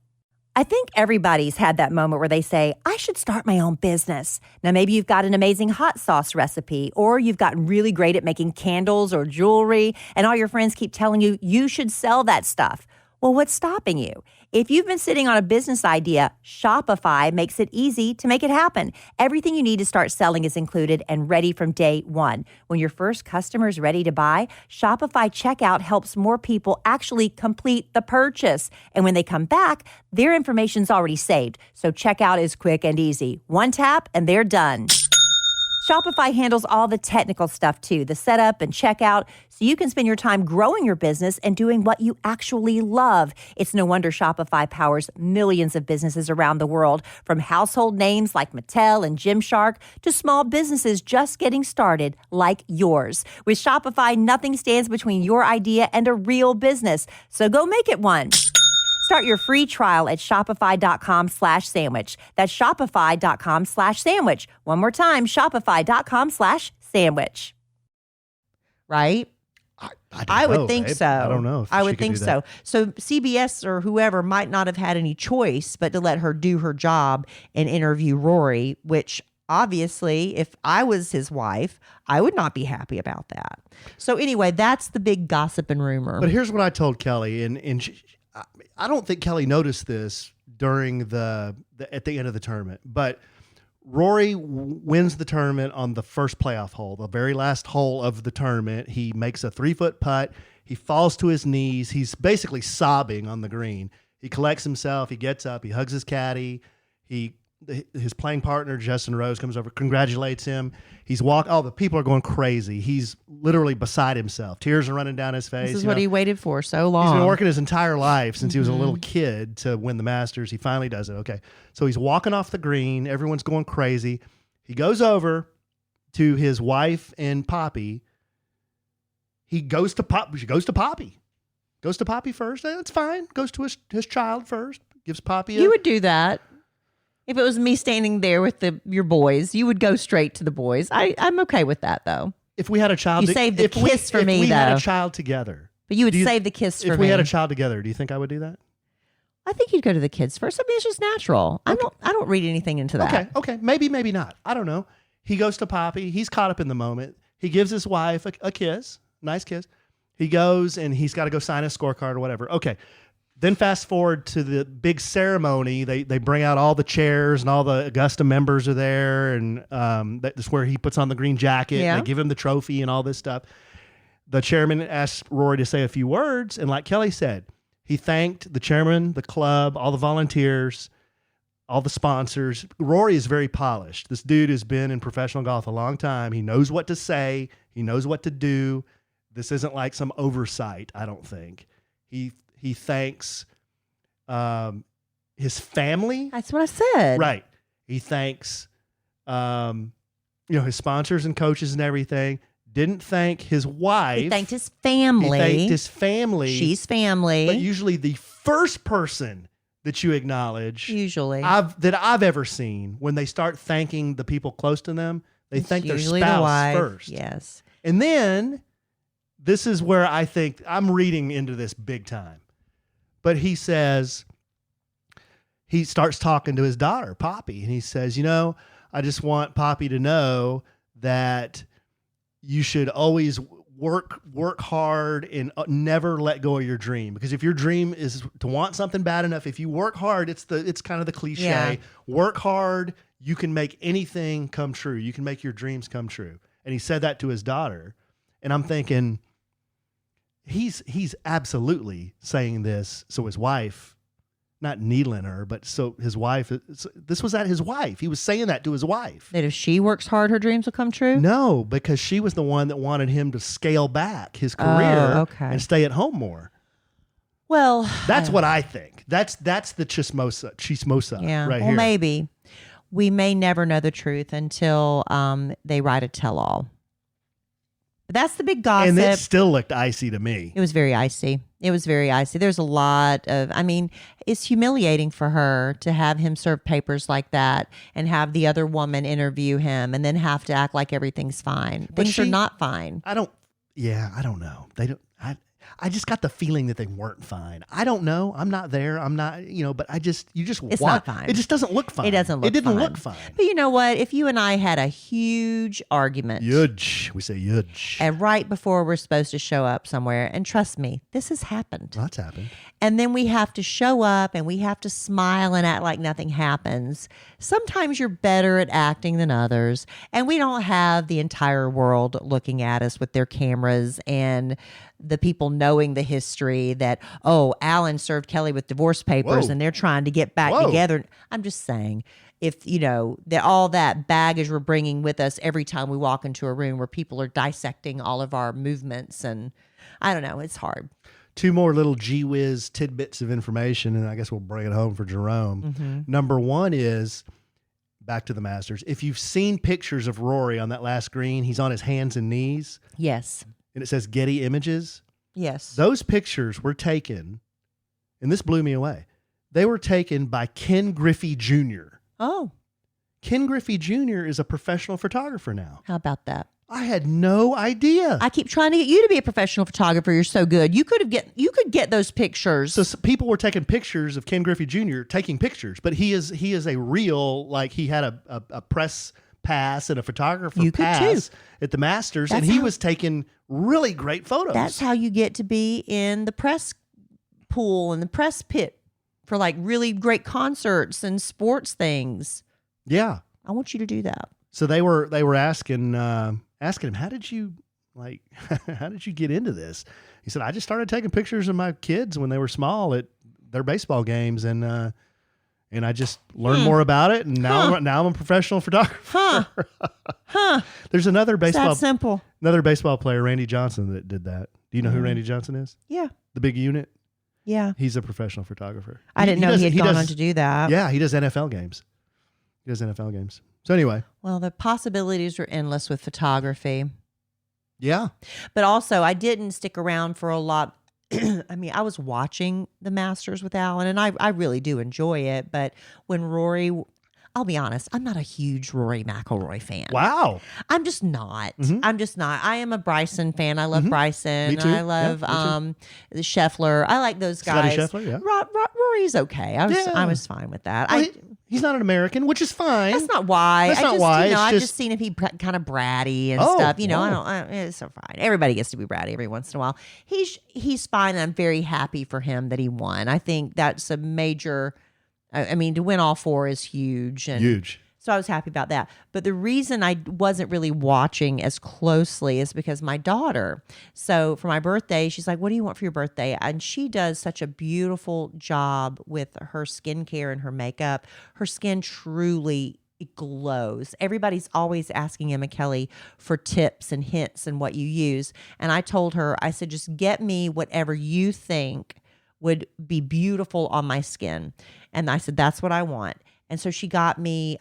I think everybody's had that moment where they say, I should start my own business. Now, maybe you've got an amazing hot sauce recipe, or you've gotten really great at making candles or jewelry, and all your friends keep telling you you should sell that stuff. Well, what's stopping you? If you've been sitting on a business idea, Shopify makes it easy to make it happen. Everything you need to start selling is included and ready from day one. When your first customer is ready to buy, Shopify checkout helps more people actually complete the purchase. And when they come back, their information's already saved. So checkout is quick and easy. One tap and they're done. Shopify handles all the technical stuff too, the setup and checkout, so you can spend your time growing your business and doing what you actually love. It's no wonder Shopify powers millions of businesses around the world, from household names like Mattel and Gymshark to small businesses just getting started like yours. With Shopify, nothing stands between your idea and a real business, so go make it one. Start your free trial at shopify.com/sandwich. That's shopify.com/sandwich. One more time, shopify.com/sandwich. Right? I would think so. I don't know. I would think so. So CBS or whoever might not have had any choice but to let her do her job and interview Rory, which obviously, if I was his wife, I would not be happy about that. So anyway, that's the big gossip and rumor. But here's what I told Kelly, and I don't think Kelly noticed this during at the end of the tournament, but Rory wins the tournament on the first playoff hole, the very last hole of the tournament. He makes a 3-foot putt. He falls to his knees. He's basically sobbing on the green. He collects himself. He gets up. He hugs his caddy. He his playing partner, Justin Rose, comes over, congratulates him. He's walking. Oh, the people are going crazy. He's literally beside himself. Tears are running down his face. This is what he waited for so long. He's been working his entire life since he was a little kid to win the Masters. He finally does it. Okay. So he's walking off the green. Everyone's going crazy. He goes over to his wife and Poppy. He goes to Poppy. Goes to Poppy first. That's fine. Goes to his child first. Gives Poppy You would do that. If it was me standing there with your boys, you would go straight to the boys. I'm okay with that, though. If we had a child, You saved the kiss for me, If we had though. a child together, But you would save the kiss for me. if we had a child together, do you think I would do that? I think you'd go to the kids first. I mean, it's just natural. I don't read anything into that. Okay. Maybe not. I don't know. He goes to Poppy. He's caught up in the moment. He gives his wife a kiss, nice kiss. He goes and he's got to go sign a scorecard or whatever. Okay. Then fast forward to the big ceremony. They bring out all the chairs and all the Augusta members are there, and that's where he puts on the green jacket. Yeah. They give him the trophy and all this stuff. The chairman asked Rory to say a few words, and like Kelly said, he thanked the chairman, the club, all the volunteers, all the sponsors. Rory is very polished. This dude has been in professional golf a long time. He knows what to say. He knows what to do. This isn't like some oversight, I don't think. He thanks his family. That's what I said. Right. He thanks his sponsors and coaches and everything. Didn't thank his wife. He thanked his family. He thanked his family. She's family. But usually the first person that you acknowledge that I've ever seen when they start thanking the people close to them, they thank their spouse first. Yes. And then this is where I think I'm reading into this big time. But he says, he starts talking to his daughter, Poppy, and he says, I just want Poppy to know that you should always work hard and never let go of your dream. Because if your dream is to want something bad enough, if you work hard, it's kind of the cliche. Yeah. Work hard, you can make anything come true. You can make your dreams come true. And he said that to his daughter. And I'm thinking, he's absolutely saying this so his wife, not needling her, but so his wife, this was at his wife. He was saying that to his wife. That if she works hard, her dreams will come true? No, because she was the one that wanted him to scale back his career and stay at home more. Well, that's what I think. That's the chismosa right well, here. Maybe. We may never know the truth until they write a tell-all. But that's the big gossip. And it still looked icy to me. It was very icy. There's a lot of, it's humiliating for her to have him serve papers like that and have the other woman interview him and then have to act like everything's fine. Things are not fine. I don't know. I just got the feeling that they weren't fine. I don't know. I'm not there. I'm not, but It's not fine. It just doesn't look fine. It doesn't look It didn't fine. look fine. But you know what? If you and I had a huge argument. Huge. We say huge. And right before we're supposed to show up somewhere, and trust me, this has happened. That's happened. And then we have to show up and we have to smile and act like nothing happens. Sometimes you're better at acting than others. And we don't have the entire world looking at us with their cameras and the people knowing the history that, Allen served Kelly with divorce papers and they're trying to get back together. I'm just saying, if, that all that baggage we're bringing with us every time we walk into a room where people are dissecting all of our movements, and I don't know, it's hard. Two more little gee whiz tidbits of information, and I guess we'll bring it home for Jerome. Mm-hmm. Number one is, back to the Masters, if you've seen pictures of Rory on that last green, he's on his hands and knees. Yes. And it says Getty Images. Yes. Those pictures were taken, and this blew me away. They were taken by Ken Griffey Jr. Oh. Ken Griffey Jr. is a professional photographer now. How about that? I had no idea. I keep trying to get you to be a professional photographer. You're so good. You could get those pictures. So people were taking pictures of Ken Griffey Jr. taking pictures, but he is a real, like, he had a press pass and a photographer pass at the Masters, and he was taking really great photos. That's how you get to be in the press pool and the press pit for like really great concerts and sports things. Yeah, I want you to do that. So they were asking him, how did you get into this? He said, I just started taking pictures of my kids when they were small at their baseball games, and and I just learned more about it, and now I'm a professional photographer. There's another baseball player, Randy Johnson, that did that. Do you know who Randy Johnson is? Yeah. The big unit? Yeah. He's a professional photographer. I didn't know he had gone on to do that. Yeah, he does NFL games. So anyway. Well, the possibilities are endless with photography. Yeah. But also, I didn't stick around for a lot. I mean, I was watching the Masters with Allen, and I really do enjoy it. But when Rory, I'll be honest, I'm not a huge Rory McIlroy fan. Wow. I'm just not. Mm-hmm. I'm just not. I am a Bryson fan. I love Bryson. Me too. I love the Scheffler. I like those guys. Scotty Scheffler, yeah. Rory's okay. I was fine with that. Well, he's not an American, which is fine. That's not why. That's not why. I've just seen him be kind of bratty and stuff. You know, it's so fine. Everybody gets to be bratty every once in a while. He's fine, and I'm very happy for him that he won. I think that's a major. I mean, to win all four is huge. Huge. So I was happy about that. But the reason I wasn't really watching as closely is because my daughter, so for my birthday, she's like, what do you want for your birthday? And she does such a beautiful job with her skincare and her makeup. Her skin truly glows. Everybody's always asking Emma Kelly for tips and hints and what you use. And I told her, I said, just get me whatever you think would be beautiful on my skin. And I said, that's what I want. And so she got me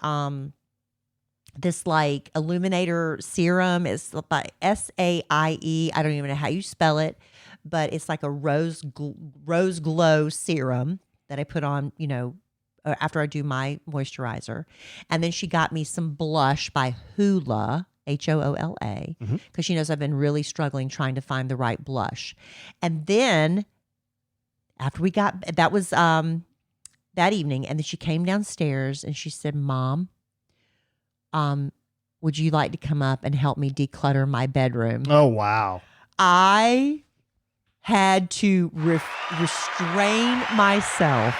this like illuminator serum. It's by SAIE. I don't even know how you spell it, but it's like a rose glow serum that I put on, you know, after I do my moisturizer. And then she got me some blush by Hoola, HOOLA, because she knows I've been really struggling trying to find the right blush. And then after we got, that was that evening, and then she came downstairs and she said, Mom, would you like to come up and help me declutter my bedroom? Oh, wow. I had to restrain myself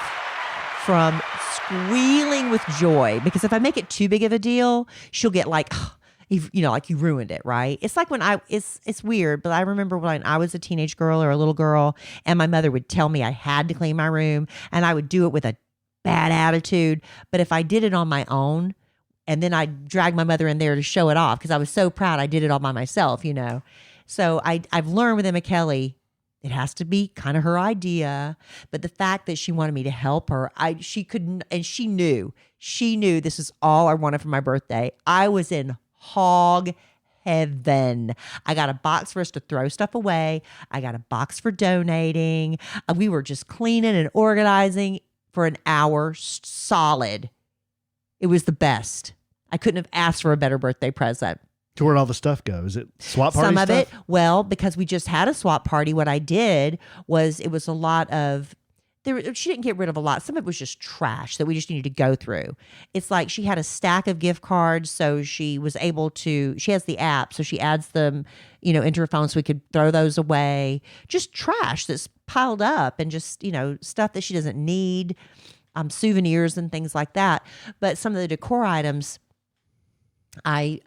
from squealing with joy, because if I make it too big of a deal, she'll get like, you know, like you ruined it, right? It's like when it's weird, but I remember when I was a teenage girl or a little girl, and my mother would tell me I had to clean my room, and I would do it with a bad attitude. But if I did it on my own, and then I'd drag my mother in there to show it off because I was so proud I did it all by myself, you know. So I've learned with Emma Kelly, it has to be kind of her idea. But the fact that she wanted me to help her, she couldn't, and she knew this is all I wanted for my birthday. I was in hog heaven. I got a box for us to throw stuff away. I got a box for donating. We were just cleaning and organizing for an hour solid. It was the best. I couldn't have asked for a better birthday present. To where'd all the stuff go? Is it swap party Some of stuff? it, well, because we just had a swap party, what I did was it was a lot of, she didn't get rid of a lot. Some of it was just trash that we just needed to go through. It's like she had a stack of gift cards, so she was able to, she has the app, so she adds them, you know, into her phone so we could throw those away. Just trash that's piled up, and just, you know, stuff that she doesn't need, souvenirs and things like that. But some of the decor items, I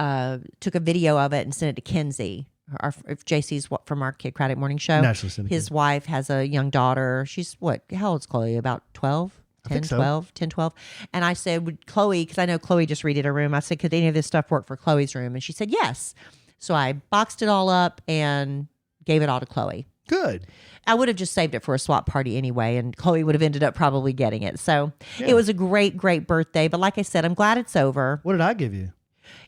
took a video of it and sent it to Kenzie, JC's from our Kid Craddock morning show. His wife has a young daughter. She's how old's Chloe? About 12? 10, 12, 10, 12. And I said, would Chloe, because I know Chloe just redid her room. I said, could any of this stuff work for Chloe's room? And she said, yes. So I boxed it all up and gave it all to Chloe. Good. I would have just saved it for a swap party anyway, and Chloe would have ended up probably getting it. So It was a great, great birthday. But like I said, I'm glad it's over. What did I give you?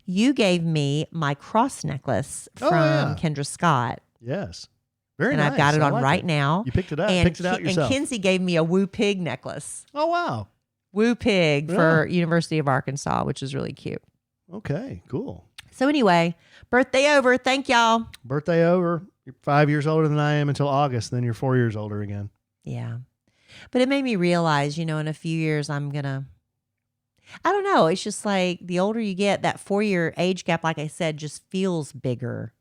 You gave me my cross necklace from Kendra Scott. Yes. Very and nice. I've got it on right now. You picked it up. Picked it out yourself. And Kenzie gave me a Woo Pig necklace. Oh, wow. Woo Pig for University of Arkansas, which is really cute. Okay, cool. So anyway, birthday over. Thank y'all. Birthday over. You're 5 years older than I am until August. Then you're 4 years older again. Yeah. But it made me realize, you know, in a few years, I'm going to, I don't know. It's just like the older you get, that 4-year age gap, like I said, just feels bigger.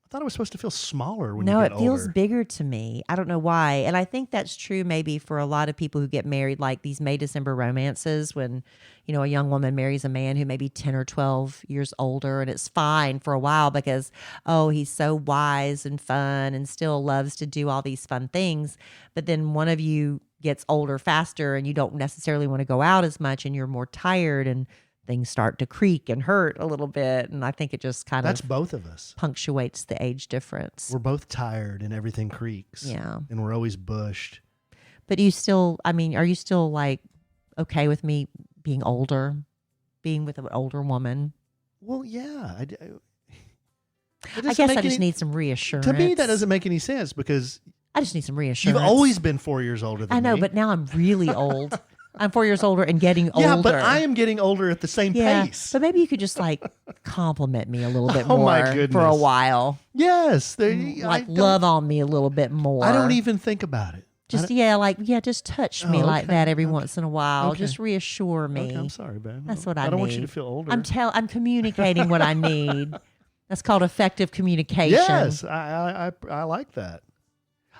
I thought it was supposed to feel smaller when No, you it get feels older. bigger to me. I don't know why. And I think that's true maybe for a lot of people who get married, like these May December romances when, a young woman marries a man who may be 10 or 12 years older. And it's fine for a while because, oh, he's so wise and fun and still loves to do all these fun things. But then one of you gets older faster and you don't necessarily want to go out as much and you're more tired and things start to creak and hurt a little bit. And I think it just kind That's of both of us. punctuates the age difference. We're both tired and everything creaks. Yeah. And we're always bushed. But are you still like okay with me being older, being with an older woman? Well, yeah. I guess I just need some reassurance. To me, that doesn't make any sense because I just need some reassurance. you've always been 4 years older than me. I know, but now I'm really old. I'm 4 years older and getting older. Yeah, but I am getting older at the same pace. But maybe you could just like compliment me a little bit Oh, more my goodness. for a while. Yes. Like love on me a little bit more. I don't even think about it. Just just touch me like that every once in a while. Okay. Just reassure me. Okay, I'm sorry, babe. That's what I need. I don't want you to feel older. I'm communicating what I need. That's called effective communication. Yes, I like that.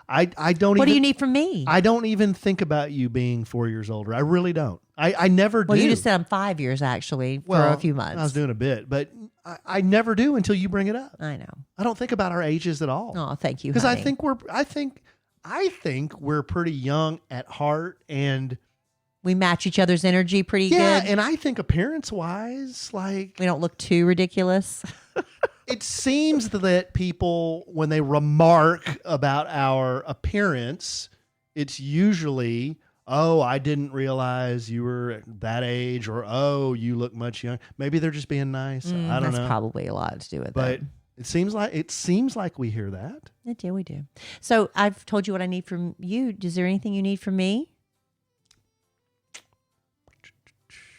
I don't. What even, do you need from me? I don't even think about you being 4 years older. I really don't. I never do. Well, you just said I'm 5 years actually for a few months. I was doing a bit, but I never do until you bring it up. I know. I don't think about our ages at all. Oh, thank you. Because I honey. think we're pretty young at heart, and we match each other's energy pretty yeah, good. and I think appearance wise, like We don't look too ridiculous. it seems that people, when they remark about our appearance, it's usually, oh, I didn't realize you were that age, or oh, you look much young. Maybe they're just being nice. I don't know. That's probably a lot to do with But it. it seems like we hear that. We do. So I've told you what I need from you. Is there anything you need from me?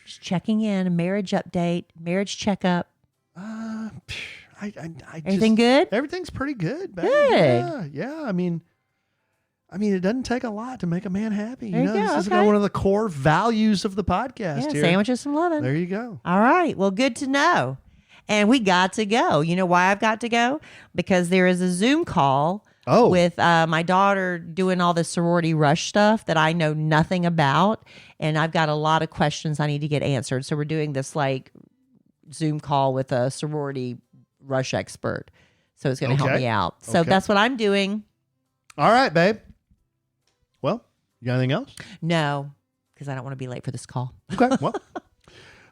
Just checking in, a marriage update, marriage checkup. Everything good? Everything's pretty good. Babe. Good. Yeah. I mean, it doesn't take a lot to make a man happy. There you go, This is okay. one of the core values of the podcast. Yeah, here. sandwiches and loving. There you go. All right. Well, good to know. And we got to go. You know why I've got to go? Because there is a Zoom call with my daughter doing all the sorority rush stuff that I know nothing about. And I've got a lot of questions I need to get answered. So we're doing this like Zoom call with a sorority rush expert. So it's going to help me out. So that's what I'm doing. All right, babe. Well, you got anything else? No, because I don't want to be late for this call. Okay. Well,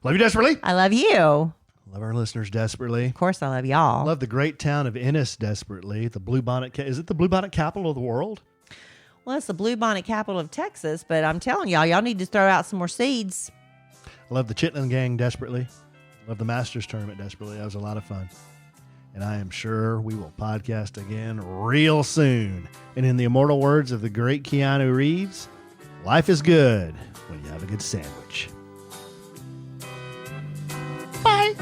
love you desperately. I love you. Love our listeners desperately. Of course, I love y'all. Love the great town of Ennis desperately. The Bluebonnet. Is it the Bluebonnet capital of the world? Well, it's the Bluebonnet capital of Texas, but I'm telling y'all need to throw out some more seeds. I love the Chitlin Gang desperately. Love the Masters tournament desperately. That was a lot of fun. And I am sure we will podcast again real soon. And in the immortal words of the great Keanu Reeves, life is good when you have a good sandwich. Bye.